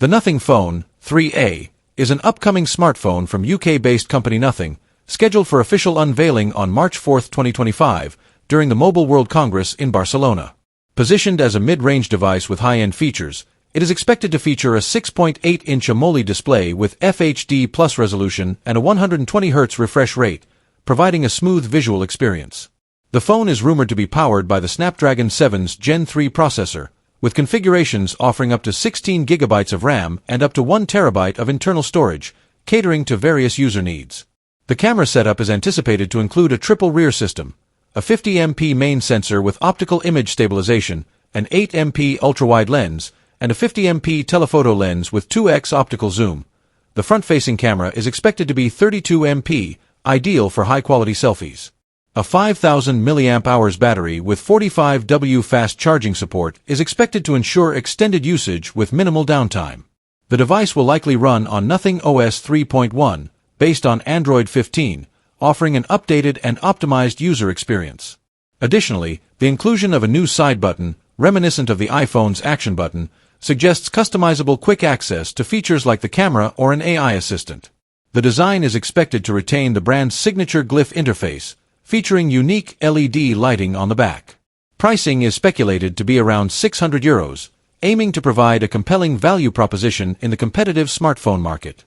The Nothing Phone 3A is an upcoming smartphone from UK-based company Nothing, scheduled for official unveiling on March 4, 2025, during the Mobile World Congress in Barcelona. Positioned as a mid-range device with high-end features, it is expected to feature a 6.8-inch AMOLED display with FHD Plus resolution and a 120Hz refresh rate, providing a smooth visual experience. The phone is rumored to be powered by the Snapdragon 7's Gen 3 processor, with configurations offering up to 16 GB of RAM and up to 1 TB of internal storage, catering to various user needs. The camera setup is anticipated to include a triple rear system, a 50MP main sensor with optical image stabilization, an 8MP ultra-wide lens, and a 50MP telephoto lens with 2x optical zoom. The front-facing camera is expected to be 32MP, ideal for high-quality selfies. A 5000 mAh battery with 45W fast charging support is expected to ensure extended usage with minimal downtime. The device will likely run on Nothing OS 3.1, based on Android 15, offering an updated and optimized user experience. Additionally, the inclusion of a new side button, reminiscent of the iPhone's action button, suggests customizable quick access to features like the camera or an AI assistant. The design is expected to retain the brand's signature glyph interface, featuring unique LED lighting on the back. Pricing is speculated to be around €600, aiming to provide a compelling value proposition in the competitive smartphone market.